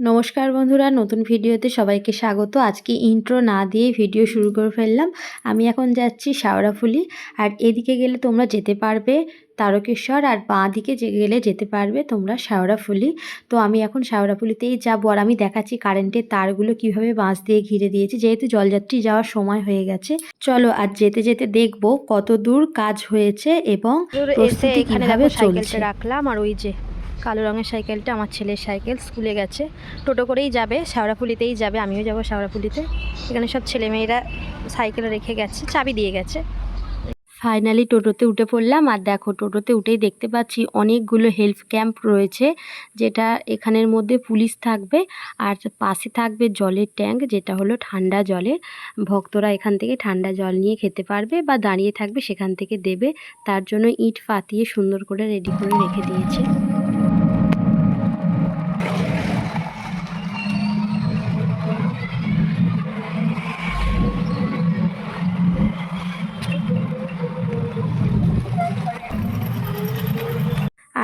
নমস্কার বন্ধুরা, নতুন ভিডিওতে সবাইকে স্বাগত। আজকে ইন্ট্রো না দিয়ে ভিডিও শুরু করে ফেললাম। আমি এখন যাচ্ছি শেওড়াফুলি, আর এদিকে গেলে তোমরা যেতে পারবে তারকেশ্বর, আর বাঁ দিকে গেলে যেতে পারবে তোমরা শেওড়াফুলি। তো আমি এখন শেওড়াফুলিতেই যাবো, আর আমি দেখাচ্ছি কারেন্টের তারগুলো কিভাবে বাঁশ দিয়ে ঘিরে দিয়েছে, যেহেতু জলযাত্রী যাওয়ার সময় হয়ে গেছে। চলো আর যেতে যেতে দেখবো কত দূর কাজ হয়েছে এবং প্রস্তুতি কিভাবে চলছে। রাখলাম, আর ওই যে কালো রঙের সাইকেলটা আমার ছেলের সাইকেল, স্কুলে গেছে, টোটো করেই যাবে, শেওড়াফুলিতেই যাবে, আমিও যাব শেওড়াফুলিতে। এখানে সব ছেলেমেয়েরা সাইকেল রেখে গেছে, চাবি দিয়ে গেছে। ফাইনালি টোটোতে উঠে পড়লাম, আর দেখো টোটোতে উঠেই দেখতে পাচ্ছি অনেকগুলো হেল্প ক্যাম্প রয়েছে, যেটা এখানের মধ্যে পুলিশ থাকবে, আর পাশে থাকবে জলের ট্যাঙ্ক, যেটা হলো ঠান্ডা জলের। ভক্তরা এখান থেকে ঠান্ডা জল নিয়ে খেতে পারবে বা দাঁড়িয়ে থাকবে, সেখান থেকে দেবে। তার জন্য ইট পাতিয়ে সুন্দর করে রেডি করে রেখে দিয়েছে।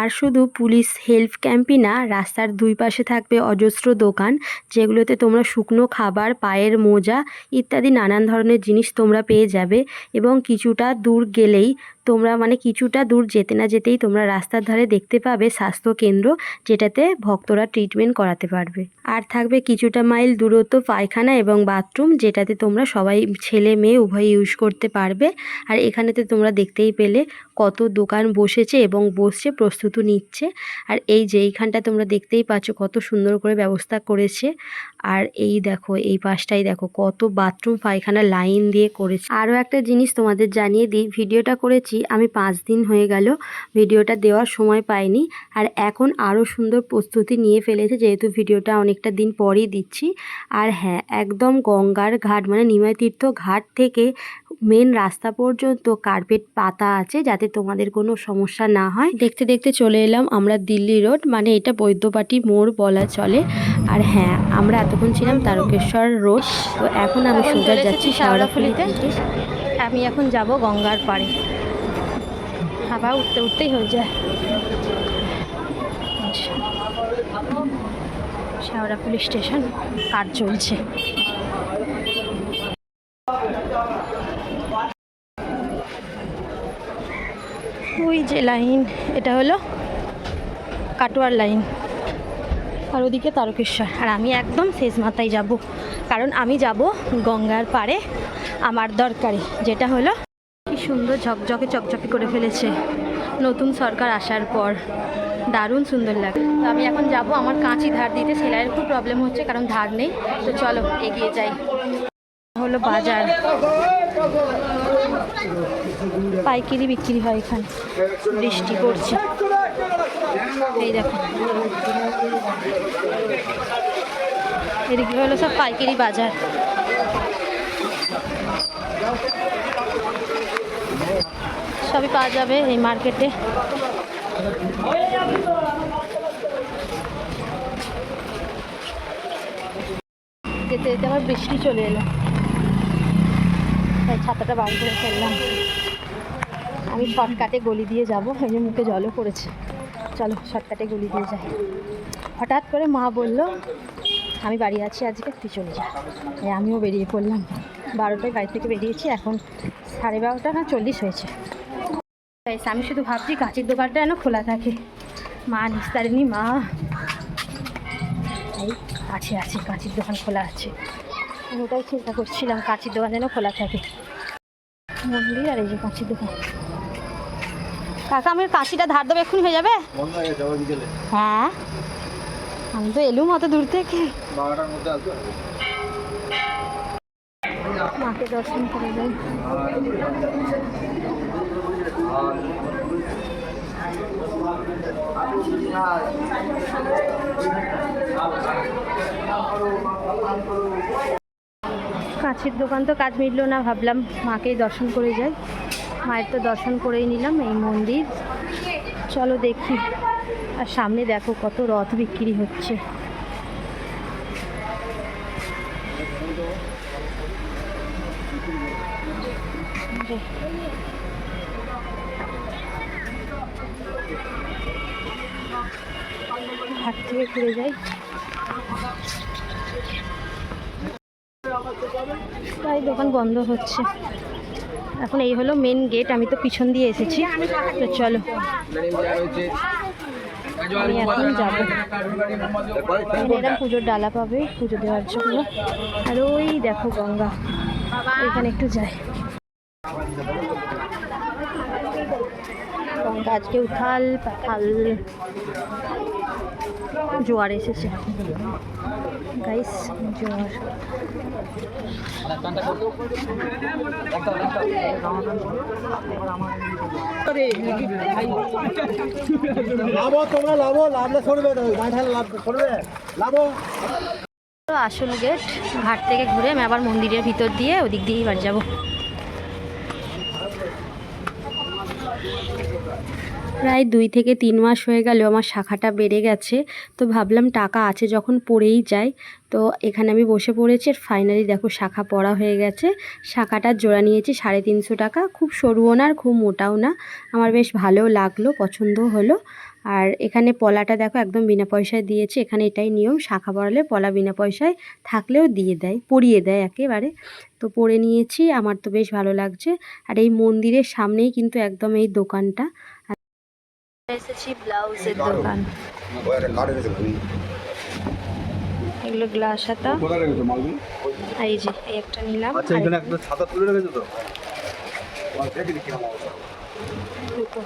আর শুধু পুলিশ হেল্প ক্যাম্পই না, রাস্তার দুই পাশে থাকবে অজস্র দোকান, যেগুলোতে তোমরা শুকনো খাবার, পায়ের মোজা ইত্যাদি নানান ধরনের জিনিস তোমরা পেয়ে যাবে। এবং কিছুটা দূর গেলেই তোমরা, মানে কিছুটা দূর যেতে না যেতেই তোমরা রাস্তার ধারে দেখতে পাবে স্বাস্থ্যকেন্দ্র, যেটাতে ভক্তরা ট্রিটমেন্ট করাতে পারবে। আর থাকবে কিছুটা মাইল দূরত্ব পায়খানা এবং বাথরুম, যেটাতে তোমরা সবাই ছেলে মেয়ে উভয় ইউজ করতে পারবে। আর এখানেতে তোমরা দেখতেই পেলে কত দোকান বসেছে এবং বসছে, প্রস্তুতি নিচ্ছে। আর এই যে এইখানটা তোমরা দেখতেই পাচ্ছ কত সুন্দর করে ব্যবস্থা করেছে। আর এই দেখো এই পাশটাই দেখো কত বাথরুম পায়খানা লাইন দিয়ে করেছে। আরও একটা জিনিস তোমাদের জানিয়ে দিই, ভিডিওটা করেছি আমি 5 দিন হয়ে গেল, ভিডিওটা দেওয়ার সময় পাইনি। আর এখন আরও সুন্দর প্রস্তুতি নিয়ে ফেলেছে, যেহেতু ভিডিওটা অনেকটা দিন পরেই দিচ্ছি। আর হ্যাঁ, একদম গঙ্গার ঘাট মানে নিমাই তীর্থ ঘাট থেকে মেন রাস্তা পর্যন্ত কার্পেট পাতা আছে, যাতে তোমাদের কোনো সমস্যা না হয়। দেখতে দেখতে চলে এলাম আমরা দিল্লি রোড, মানে এটা বৈদ্যবাটি মোড় বলা চলে। আর হ্যাঁ, আমরা এতক্ষণ ছিলাম তারকেশ্বর রোড। তো এখন আমি সোজা যাচ্ছি শেওড়াফুলিতে। আমি এখন যাব গঙ্গার পাড়ে, হাওয়া উঠতে উঠতেই হয়ে যায়। শেওড়াফুলি স্টেশন, কাজ চলছে। ওই যে লাইন, এটা হলো কাটোয়ার লাইন, আর ওদিকে তারকেশ্বর। আর আমি একদম শেষ মাথায় যাব, কারণ আমি যাব গঙ্গার পাড়ে আমার দরকারি, যেটা হলো কি সুন্দর ঝকঝকে চকচকে করে ফেলেছে নতুন সরকার আসার পর, দারুণ সুন্দর লাগে। তো আমি এখন যাব আমার কাঁচি ধার দিতে, সেলাইয়ের খুব প্রবলেম হচ্ছে কারণ ধার নেই। তো চলো এগিয়ে যাই। হলো বাজার, পাইকারি বিক্রি হয় এখানে, বৃষ্টি পড়ছে। এই দেখো এদিকে হলো সব পাইকারি বাজার। সবই পাওয়া যাবে এই মার্কেটে। যেতে যেতে আমার বৃষ্টি চলে এলো, তাই ছাতাটা বার করে ফেললাম। আমি শর্টকাটে গলি দিয়ে যাবো, এই যে মুখে জলও পড়েছে। চলো শর্টকাটে গলি দিয়ে যাই। হঠাৎ করে মা বলল আমি বাড়ি আছি আজকে, তুই চলে যা। আমিও বেরিয়ে পড়লাম। 12টায় বাড়ি থেকে বেরিয়েছি, এখন 12:30 হয়েছে। তাই আমি শুধু ভাবছি কাঁচির দোকানটা যেন খোলা থাকে। মা নিস্তারিণী মা, এই আছে আছে কাঁচির দোকান খোলা আছে। আমি ওটাই চিন্তা করছিলাম, কাঁচির দোকান যেন খোলা থাকে। মন্দির আর এই যে কাঁচির দোকান। কাকা আমি কাঁচিটা ধার দেবো, এক্ষুনি হয়ে যাবে? হ্যাঁ, আমি তো এলুম অত দূর থেকে। মাকে দর্শন করে যাই। কাঁচির দোকান তো কাজ মিটলো না, ভাবলাম মাকেই দর্শন করে যাই। মায়ের তো দর্শন করেই নিলাম, এই মন্দির। চলো দেখি। আর সামনে দেখো কত রথ বিক্রি হচ্ছে। হাট থেকে ঘুরে যাই। প্রায় দোকান বন্ধ হচ্ছে এখন। এই হলো মেন গেট, আমি তো পিছন দিয়ে এসেছি। তো চলো আমি এখন যাবো। এরকম পুজোর ডালা পাবে পুজো দেওয়ার জন্য। আর ওই দেখো গঙ্গা, এখানে একটু যাই। গঙ্গা আজকে উথাল পাথাল, জোয়ার এসেছে গাইস, জোয়ার। আসল গেট। ঘাট থেকে ঘুরে আমি আবার মন্দিরের ভিতর দিয়ে ওদিক দিয়েই বাড়ি যাবো। প্রায় 2 থেকে 3 মাস হয়ে গেল আমার শাখাটা বেড়ে গেছে। তো ভাবলাম টাকা আছে যখন পড়েই যাই। তো এখানে আমি বসে পড়েছি। আর ফাইনালি দেখো শাখা পড়া হয়ে গেছে। শাখাটার জোড়া নিয়েছি 350 টাকা। খুব সরুও না আর খুব মোটাও না, আমার বেশ ভালোও লাগলো, পছন্দও হলো। আর এখানে পলাটা দেখো একদম বিনা পয়সায় দিয়েছে। এখানে এটাই নিয়ম, শাখা পরালে পলা বিনা পয়সায় থাকলেও দিয়ে দেয়, পরিয়ে দেয় একেবারে। তো পরে নিয়েছি, আমার তো বেশ ভালো লাগছে। আর এই মন্দিরের সামনেই কিন্তু একদম এই দোকানটা। এসেছি ব্লাউজের দোকান। এগুলো গ্লাস হাতা। এই যে এই একটা নিলাম। আচ্ছা, এখানে একটা ছাতা তুলে রেখেছো তো? দুটো।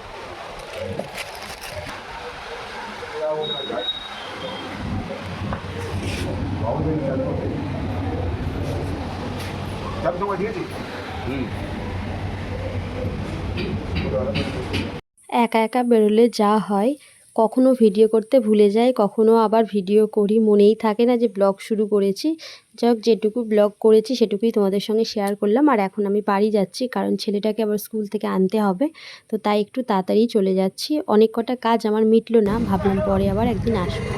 একা একা বেরোলে যা হয়, কখনো ভিডিও করতে ভুলে যাই, কখনো আবার ভিডিও করি, মনেই থাকে না যে ব্লগ শুরু করেছি। যাই হোক, যেটুকু ব্লগ করেছি সেটুকুই তোমাদের সঙ্গে শেয়ার করলাম। আর এখন আমি বাড়ি যাচ্ছি, কারণ ছেলেটাকে আবার স্কুল থেকে আনতে হবে। তো তাই একটু তাড়াতাড়ি চলে যাচ্ছি। অনেক কটা কাজ আমার মিটলো না, ভাবলাম পরে আবার একদিন আসবো।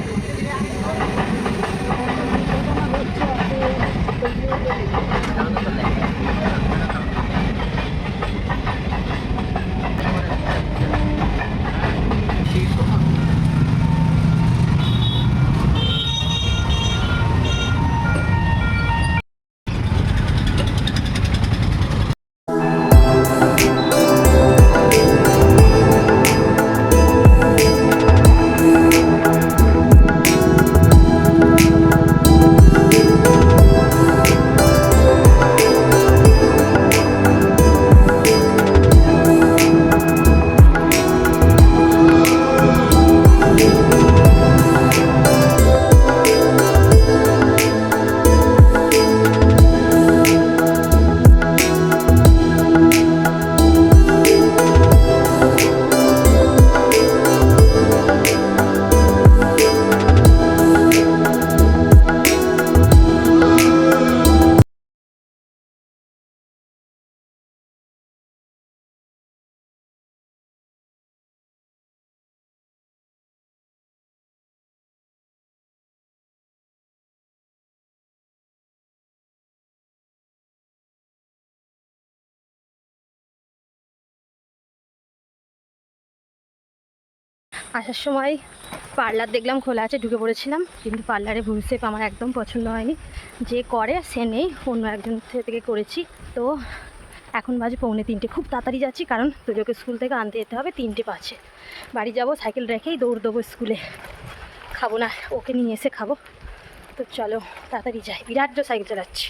আসার সময় পার্লার দেখলাম খোলা আছে, ঢুকে পড়েছিলাম। কিন্তু পার্লারে ভুল শেপ আমার একদম পছন্দ হয়নি। যে করে সে নেই, অন্য একজন থেকে করেছি। তো এখন বাজে 2:45। খুব তাড়াতাড়ি যাচ্ছি, কারণ তোজোকে স্কুল থেকে আনতে যেতে হবে 3:05। বাড়ি যাব, সাইকেল রেখেই দৌড় দেবো স্কুলে। খাবো না, ওকে নিয়ে এসে খাবো। তো চলো তাড়াতাড়ি যাই, বিরাট জোর সাইকেল চালাচ্ছি।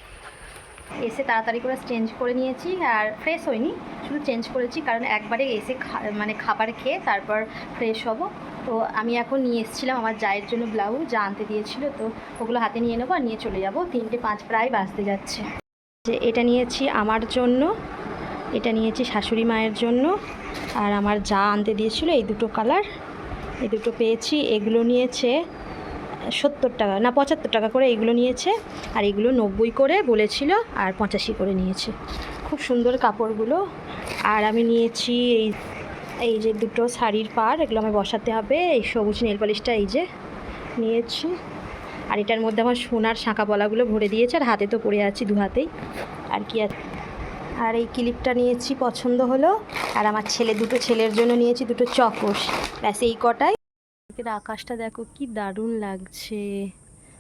এসে তাড়াতাড়ি করে চেঞ্জ করে নিয়েছি, আর ফ্রেশ হয়নি, শুধু চেঞ্জ করেছি, কারণ একবারে এসে মানে খাবার খেয়ে তারপর ফ্রেশ হব। তো আমি এখন নিয়ে এসেছিলাম আমার জায়ের জন্য ব্লাউজ, যা আনতে দিয়েছিল। তো ওগুলো হাতে নিয়ে নেবো আর নিয়ে চলে যাব। 3:05 প্রায় বাজতে যাচ্ছে। যে এটা নিয়েছি আমার জন্য, এটা নিয়েছি শাশুড়ি মায়ের জন্য, আর আমার যা আনতে দিয়েছিল এই দুটো কালার, এই দুটো পেয়েছি। এগুলো নিয়েছে 70 টাকা না 75 টাকা করে এগুলো নিয়েছে। আর এগুলো 90 করে বলেছিল, আর 85 করে নিয়েছে। খুব সুন্দর কাপড়গুলো। আর আমি নিয়েছি এই যে দুটো শাড়ির পার, এগুলো আমি বসাতে হবে। এই সবুজ নেল পলিশটা এই যে নিয়েছি। আর এটার মধ্যে আমার সোনার শাঁখা পলাগুলো ভরে দিয়েছে, আর হাতে তো পরে আছি দু হাতেই। আর কি আছে, আর এই ক্লিপটা নিয়েছি, পছন্দ হলো। আর আমার দুটো ছেলের জন্য নিয়েছি দুটো চকোস। ব্যাস এই কটাই। আকাশটা দেখো কি দারুণ লাগছে,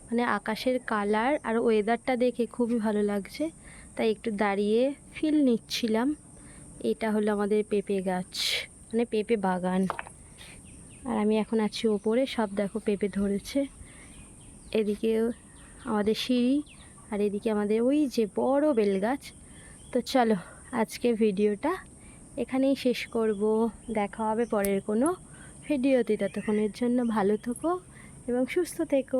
মানে আকাশের কালার আর ওয়েদারটা দেখে খুবই ভালো লাগছে, তাই একটু দাঁড়িয়ে ফিল নিচ্ছিলাম। এটা হলো আমাদের পেঁপে গাছ, মানে পেঁপে বাগান। আর আমি এখন আছি ওপরে, সব দেখো পেঁপে ধরেছে। এদিকে আমাদের সিঁড়ি, আর এদিকে আমাদের ওই যে বড় বেল গাছ। তো চলো আজকে ভিডিওটা এখানেই শেষ করব। দেখা হবে পরের কোনো ভিডিওতে। ততক্ষণের জন্য ভালো থেকো এবং সুস্থ থেকো।